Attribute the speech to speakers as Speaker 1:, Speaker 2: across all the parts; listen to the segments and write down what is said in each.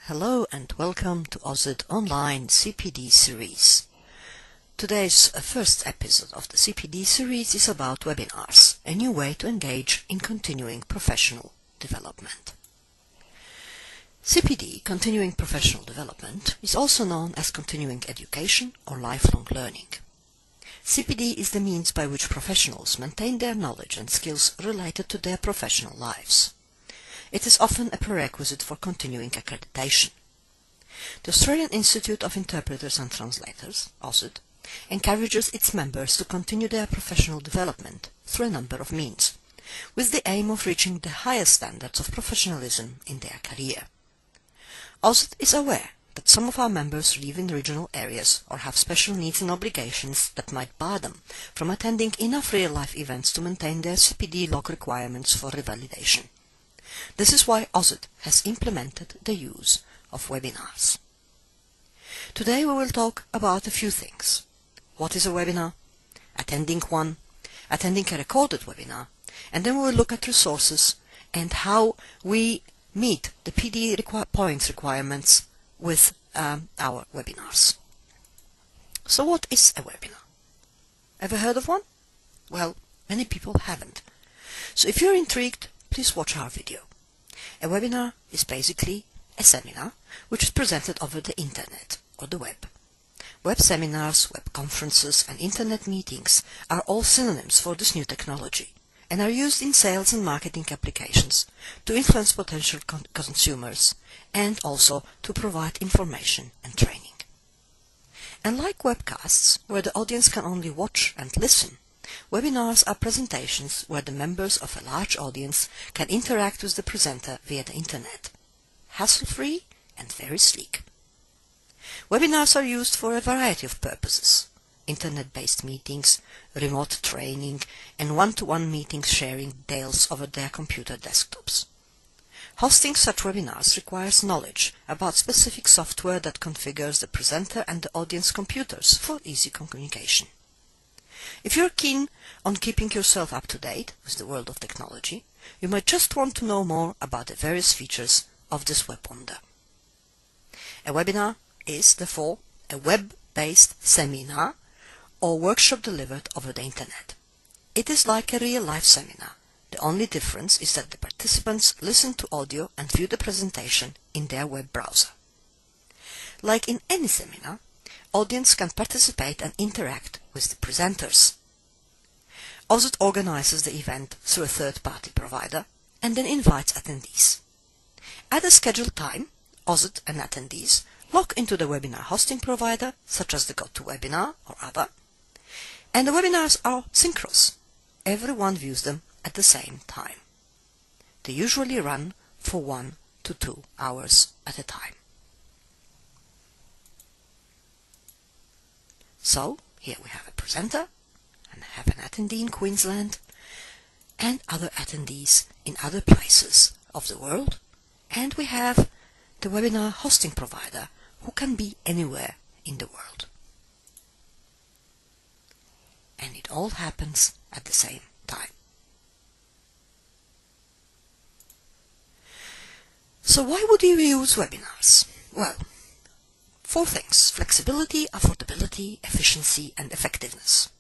Speaker 1: Hello and welcome to Ausit Online CPD series. Today's first episode of the CPD series is about webinars, a new way to engage in continuing professional development. CPD, Continuing Professional Development, is also known as continuing education or lifelong learning. CPD is the means by which professionals maintain their knowledge and skills related to their professional lives. It is often a prerequisite for continuing accreditation. The Australian Institute of Interpreters and Translators, Ausit, encourages its members to continue their professional development through a number of means, with the aim of reaching the highest standards of professionalism in their career. Ausit is aware that some of our members live in regional areas or have special needs and obligations that might bar them from attending enough real-life events to maintain their CPD log requirements for revalidation. This is why Ausit has implemented the use of webinars. Today we will talk about a few things. What is a webinar? Attending one, attending a recorded webinar, and then we will look at resources and how we meet the PD points requirements with our webinars. So what is a webinar? Ever heard of one? Well, many people haven't. So if you're intrigued, please watch our video. A webinar is basically a seminar which is presented over the internet or the web. Web seminars, web conferences and internet meetings are all synonyms for this new technology and are used in sales and marketing applications to influence potential consumers and also to provide information and training. And like webcasts, where the audience can only watch and listen, webinars are presentations where the members of a large audience can interact with the presenter via the internet. Hassle-free and very sleek. Webinars are used for a variety of purposes: internet-based meetings, remote training, and one-to-one meetings sharing details over their computer desktops. Hosting such webinars requires knowledge about specific software that configures the presenter and the audience computers for easy communication. If you're keen on keeping yourself up to date with the world of technology, you might just want to know more about the various features of this web wonder. A webinar is, therefore, a web-based seminar or workshop delivered over the internet. It is like a real-life seminar. The only difference is that the participants listen to audio and view the presentation in their web browser. Like in any seminar, audience can participate and interact with the presenters. Ausit organizes the event through a third-party provider and then invites attendees. At a scheduled time, Ausit and attendees log into the webinar hosting provider, such as the GoToWebinar or other, and the webinars are synchronous. Everyone views them at the same time. They usually run for 1 to 2 hours at a time. So, here we have a presenter, and have an attendee in Queensland, and other attendees in other places of the world, and we have the webinar hosting provider who can be anywhere in the world. And it all happens at the same time. So why would you use webinars? Well, 4 things: flexibility, affordability, efficiency and effectiveness.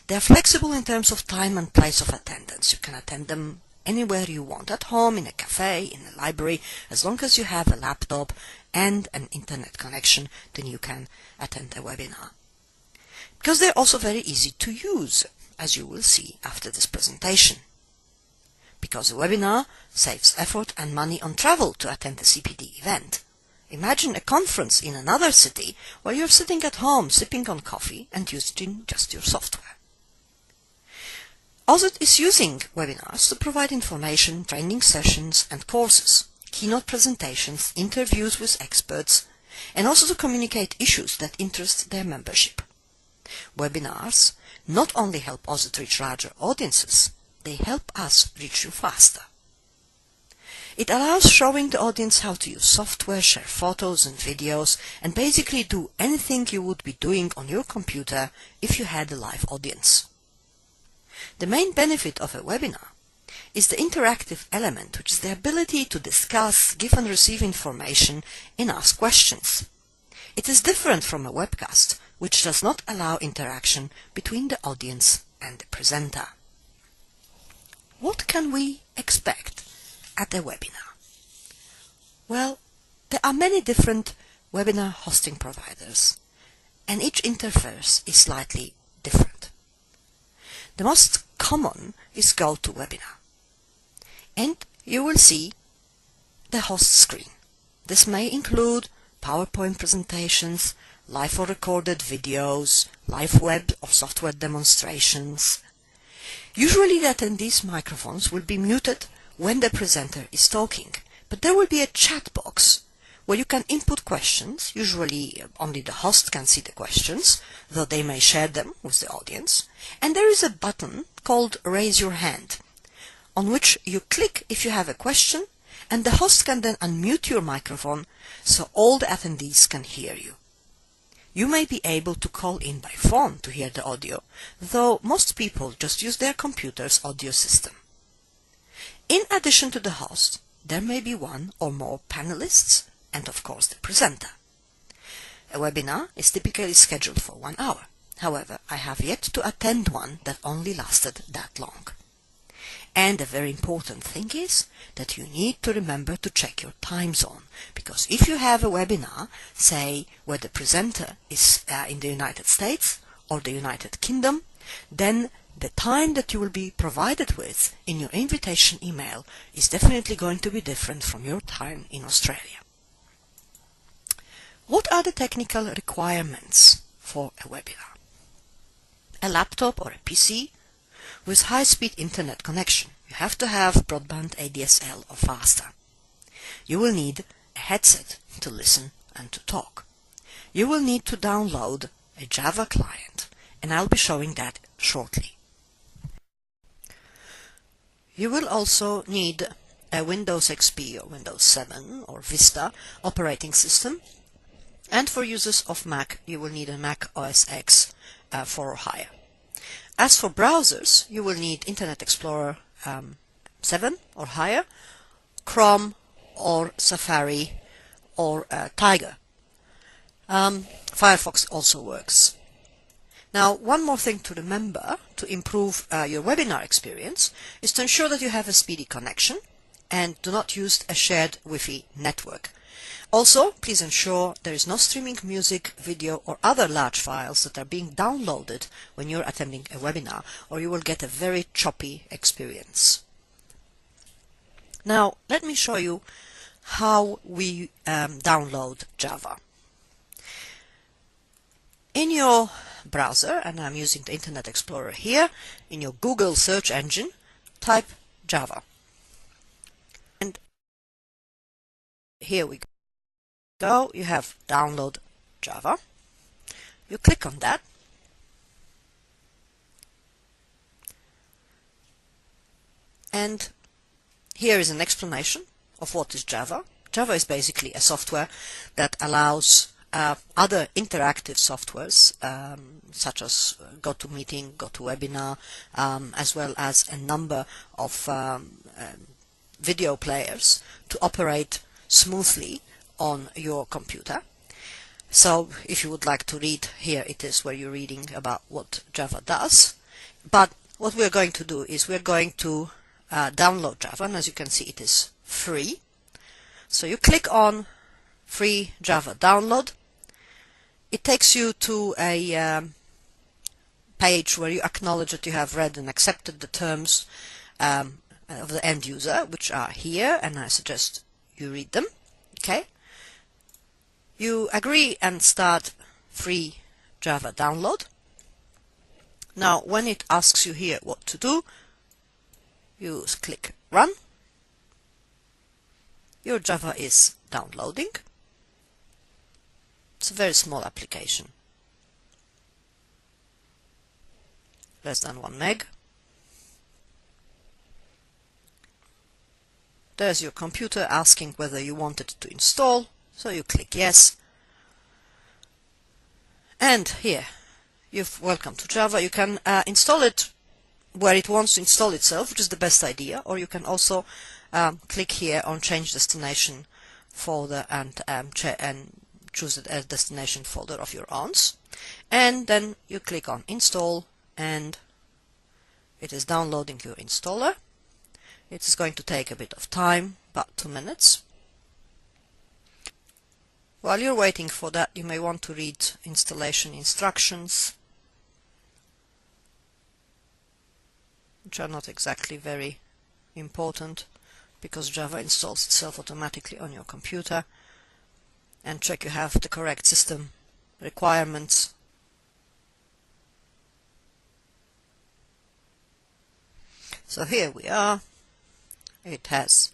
Speaker 1: They are flexible in terms of time and place of attendance. You can attend them anywhere you want, at home, in a cafe, in a library. As long as you have a laptop and an internet connection, then you can attend a webinar. Because they're also very easy to use, as you will see after this presentation. Because a webinar saves effort and money on travel to attend a CPD event. Imagine a conference in another city where you're sitting at home sipping on coffee and using just your software. Ausit is using webinars to provide information, training sessions and courses, keynote presentations, interviews with experts, and also to communicate issues that interest their membership. Webinars not only help Ausit reach larger audiences, they help us reach you faster. It allows showing the audience how to use software, share photos and videos, and basically do anything you would be doing on your computer if you had a live audience. The main benefit of a webinar is the interactive element, which is the ability to discuss, give and receive information, and ask questions. It is different from a webcast, which does not allow interaction between the audience and the presenter. What can we expect at a webinar? Well, there are many different webinar hosting providers, and each interface is slightly different. The most common is To Webinar, and you will see the host screen. This may include PowerPoint presentations, live or recorded videos, live web or software demonstrations. Usually the attendees' microphones will be muted when the presenter is talking, but there will be a chat box where you can input questions. Usually only the host can see the questions, though they may share them with the audience. And there is a button called Raise Your Hand, on which you click if you have a question, and the host can then unmute your microphone so all the attendees can hear you. You may be able to call in by phone to hear the audio, though most people just use their computer's audio system. In addition to the host, there may be one or more panelists, and of course the presenter. A webinar is typically scheduled for 1 hour. However, I have yet to attend one that only lasted that long. And a very important thing is that you need to remember to check your time zone, because if you have a webinar, say, where the presenter is in the United States or the United Kingdom, then the time that you will be provided with in your invitation email is definitely going to be different from your time in Australia. What are the technical requirements for a webinar? A laptop or a PC with high-speed internet connection. You have to have broadband ADSL or faster. You will need a headset to listen and to talk. You will need to download a Java client, and I'll be showing that shortly. You will also need a Windows XP or Windows 7 or Vista operating system, and for users of Mac, you will need a Mac OS X 4 or higher. As for browsers, you will need Internet Explorer 7 or higher, Chrome or Safari or Tiger. Firefox also works. Now, one more thing to remember to improve your webinar experience is to ensure that you have a speedy connection and do not use a shared Wi-Fi network. Also, please ensure there is no streaming music, video or other large files that are being downloaded when you're attending a webinar, or you will get a very choppy experience. Now, let me show you how we download Java. In your browser, and I'm using the Internet Explorer here, in your Google search engine, type Java. And here we go, you have download Java. You click on that. And here is an explanation of what is Java. Java is basically a software that allows other interactive softwares such as GoToMeeting, GoToWebinar, as well as a number of video players to operate smoothly on your computer. So if you would like to read, here it is where you're reading about what Java does. But what we're going to do is we're going to download Java, and as you can see it is free. So you click on free Java download. It takes you to a page where you acknowledge that you have read and accepted the terms of the end user, which are here, and I suggest you read them. Okay. You agree and start free Java download. Now, when it asks you here what to do, you click Run. Your Java is downloading. It's a very small application, less than 1 meg. There's your computer asking whether you want it to install, so you click yes. And here, welcome to Java. You can install it where it wants to install itself, which is the best idea, or you can also click here on Change Destination folder and choose it as destination folder of your ONS, and then you click on Install, and it is downloading your installer. It is going to take a bit of time, about 2 minutes. While you're waiting for that, you may want to read installation instructions, which are not exactly very important because Java installs itself automatically on your computer, and check you have the correct system requirements. So here we are. It has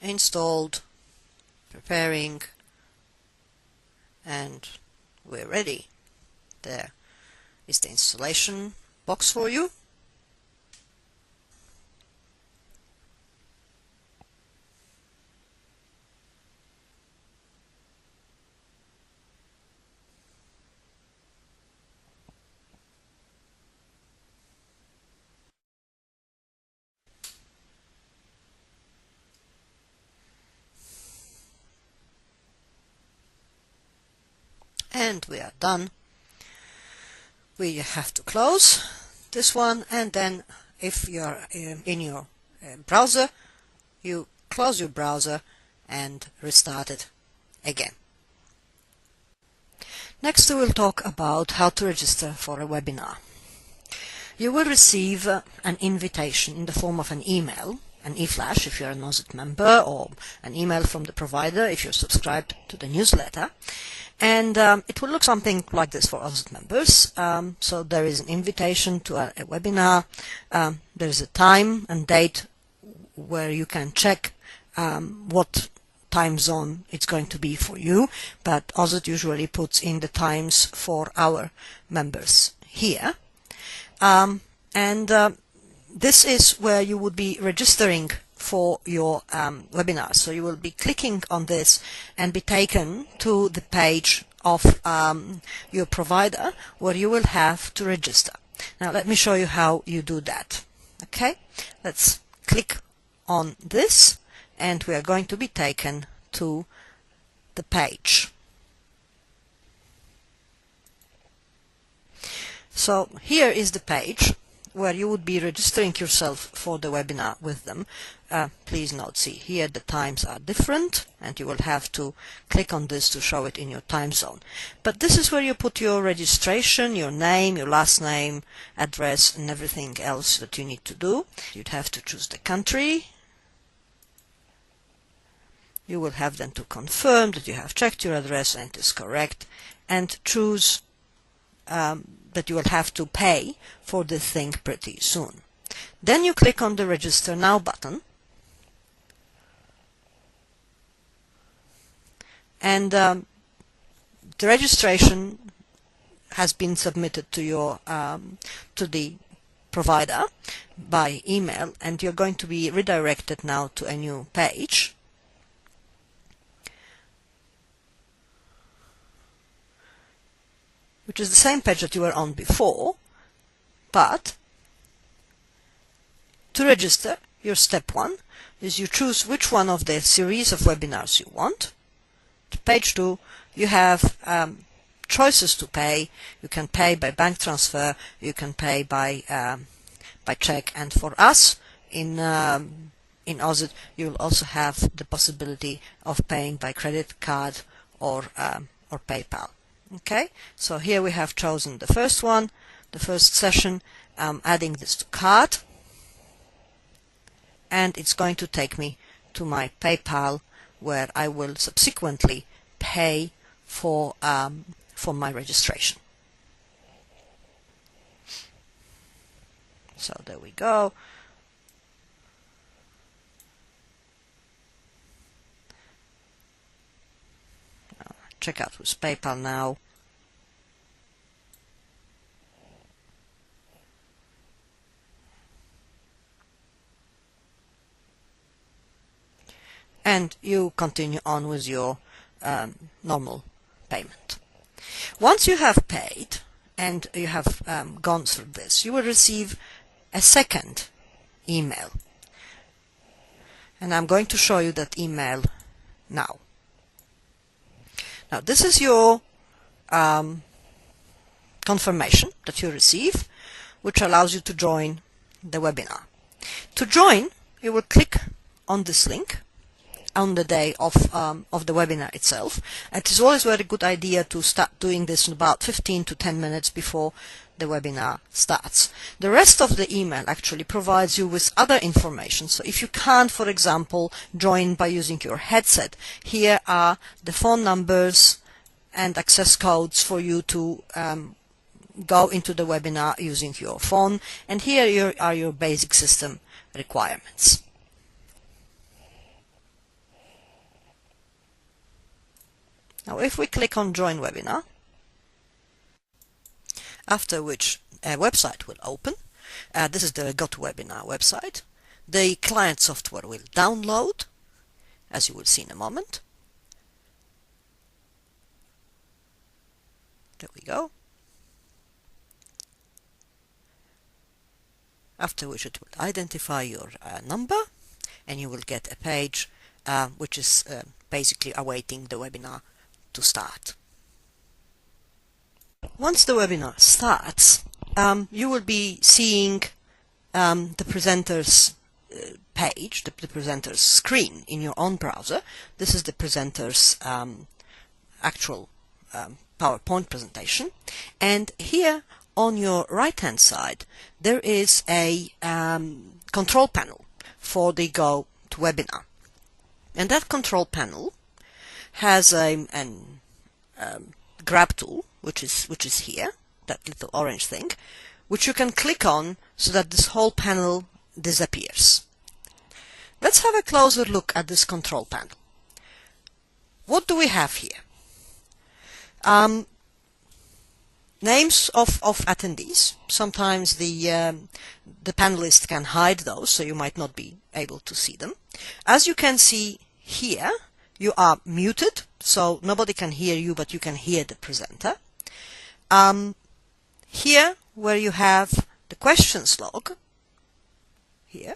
Speaker 1: installed, preparing, and we're ready. There is the installation box for you. And we are done. We have to close this one, and then if you're in your browser, you close your browser and restart it again. Next we will talk about how to register for a webinar. You will receive an invitation in the form of an email, an e-flash if you're an Ausit member, or an email from the provider if you're subscribed to the newsletter. And it will look something like this for Ausit members. So there is an invitation to a webinar. There is a time and date where you can check what time zone it's going to be for you, but Ausit usually puts in the times for our members here. This is where you would be registering for your webinar. So you will be clicking on this and be taken to the page of your provider where you will have to register. Now let me show you how you do that. Okay, let's click on this and we are going to be taken to the page. So here is the page where you would be registering yourself for the webinar with them. Please note, see here the times are different and you will have to click on this to show it in your time zone. But this is where you put your registration, your name, your last name, address, and everything else that you need to do. You'd have to choose the country. You will have then to confirm that you have checked your address and it is correct, and choose that you will have to pay for this thing pretty soon. Then you click on the Register Now button, and the registration has been submitted to your to the provider by email, and you're going to be redirected now to a new page. Which is the same page that you were on before, but to register, your step 1 is you choose which one of the series of webinars you want. To page 2, you have choices to pay. You can pay by bank transfer, you can pay by check, and for us in Ausit, you will also have the possibility of paying by credit card or PayPal. Okay, so here we have chosen the first one, the first session. I'm adding this to cart, and it's going to take me to my PayPal where I will subsequently pay for my registration. So there we go. Check out with PayPal now. And you continue on with your normal payment. Once you have paid and you have gone through this, you will receive a second email. And I'm going to show you that email now. Now this is your confirmation that you receive, which allows you to join the webinar. To join, you will click on this link on the day of the webinar itself. It is always a very good idea to start doing this in about 15 to 10 minutes before the webinar starts. The rest of the email actually provides you with other information. So if you can't, for example, join by using your headset, here are the phone numbers and access codes for you to go into the webinar using your phone, and here are your basic system requirements. Now if we click on Join Webinar, after which a website will open. This is the GoToWebinar website. The client software will download, as you will see in a moment. There we go. After which it will identify your number, and you will get a page which is basically awaiting the webinar to start. Once the webinar starts, you will be seeing the presenter's page, the presenter's screen in your own browser. This is the presenter's actual PowerPoint presentation, and here on your right hand side there is a control panel for the GoToWebinar, and that control panel has a grab tool, which is here, that little orange thing, which you can click on so that this whole panel disappears. Let's have a closer look at this control panel. What do we have here? Names of attendees. Sometimes the panelist can hide those, so you might not be able to see them. As you can see here, you are muted, so nobody can hear you, but you can hear the presenter. Here, where you have the questions log, here,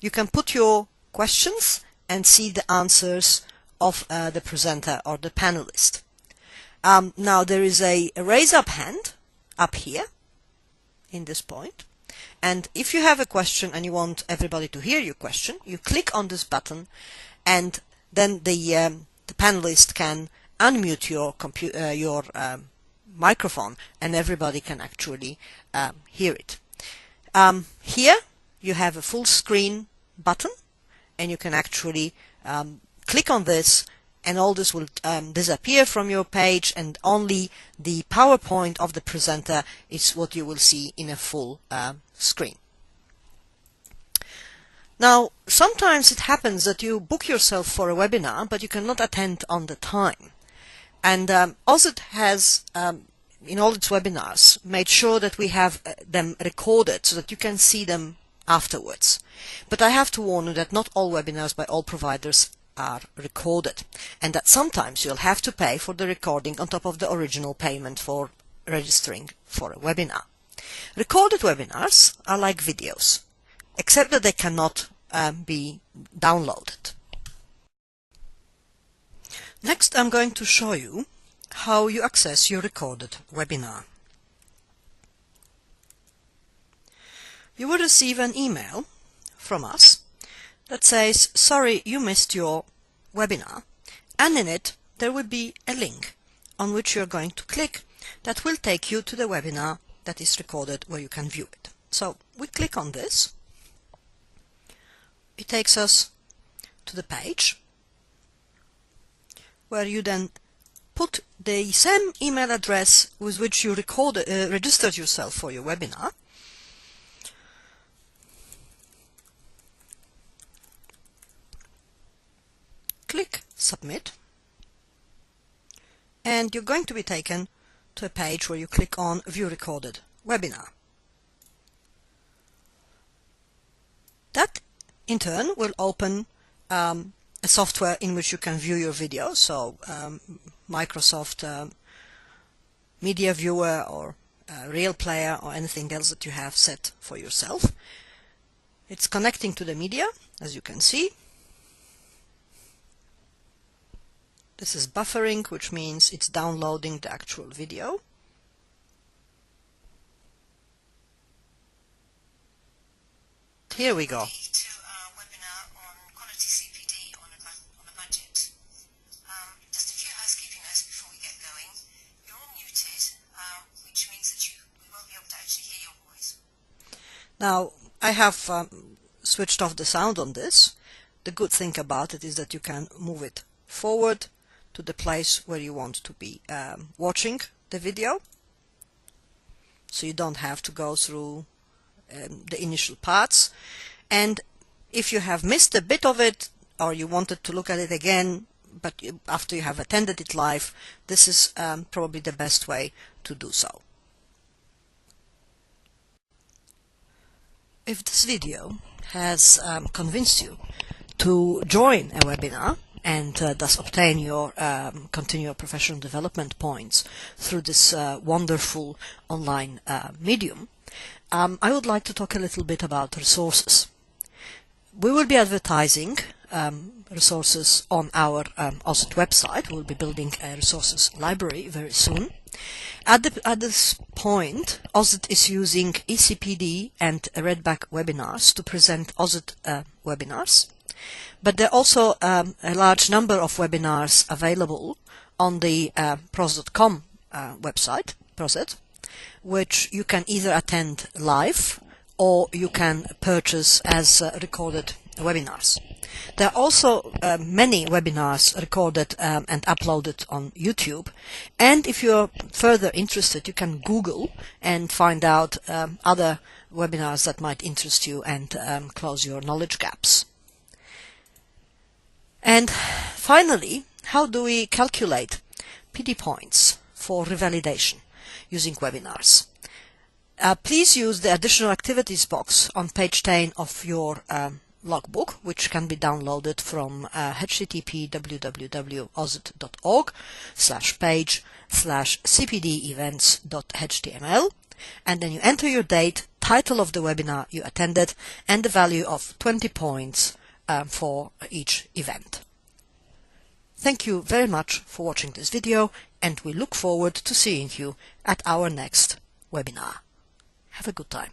Speaker 1: you can put your questions and see the answers of the presenter or the panelist. Now there is a raise up hand up here in this point, and if you have a question and you want everybody to hear your question, you click on this button, and then the panelist can unmute your microphone, and everybody can actually hear it. Here you have a full screen button, and you can actually click on this, and all this will disappear from your page, and only the PowerPoint of the presenter is what you will see in a full screen. Now, sometimes it happens that you book yourself for a webinar, but you cannot attend on the time. And Ausit has, in all its webinars, made sure that we have them recorded so that you can see them afterwards. But I have to warn you that not all webinars by all providers are recorded, and that sometimes you'll have to pay for the recording on top of the original payment for registering for a webinar. Recorded webinars are like videos, except that they cannot be downloaded. Next, I'm going to show you how you access your recorded webinar. You will receive an email from us that says, sorry, you missed your webinar, and in it there will be a link on which you're going to click that will take you to the webinar that is recorded where you can view it. So we click on this. It takes us to the page where you then put the same email address with which you registered yourself for your webinar. Click Submit, and you're going to be taken to a page where you click on View Recorded Webinar. That in turn will open a software in which you can view your video, so Microsoft Media Viewer or real player or anything else that you have set for yourself. It's connecting to the media, as you can see. This is buffering, which means it's downloading the actual video. Here we go.
Speaker 2: To our webinar on quality CPD on a budget. Just a few housekeeping notes before we get going. You're all muted, which means that we won't be able to actually hear your voice.
Speaker 1: Now, I have switched off the sound on this. The good thing about it is that you can move it forward to the place where you want to be watching the video. So you don't have to go through the initial parts. And if you have missed a bit of it, or you wanted to look at it again, but after you have attended it live, this is probably the best way to do so. If this video has convinced you to join a webinar and thus obtain your continual professional development points through this wonderful online medium, I would like to talk a little bit about resources. We will be advertising resources on our Ausit website. We'll be building a resources library very soon. At this point, Ausit is using eCpd and Redback webinars to present Ausit webinars. But there are also a large number of webinars available on the pros.com website, Proset, which you can either attend live or you can purchase as recorded webinars. There are also many webinars recorded and uploaded on YouTube, and if you're further interested, you can Google and find out other webinars that might interest you and close your knowledge gaps. And finally, how do we calculate PD points for revalidation using webinars? Please use the additional activities box on page 10 of your logbook, which can be downloaded from http://page/cpdevents.html, and then you enter your date, title of the webinar you attended, and the value of 20 points for each event. Thank you very much for watching this video, and we look forward to seeing you at our next webinar. Have a good time.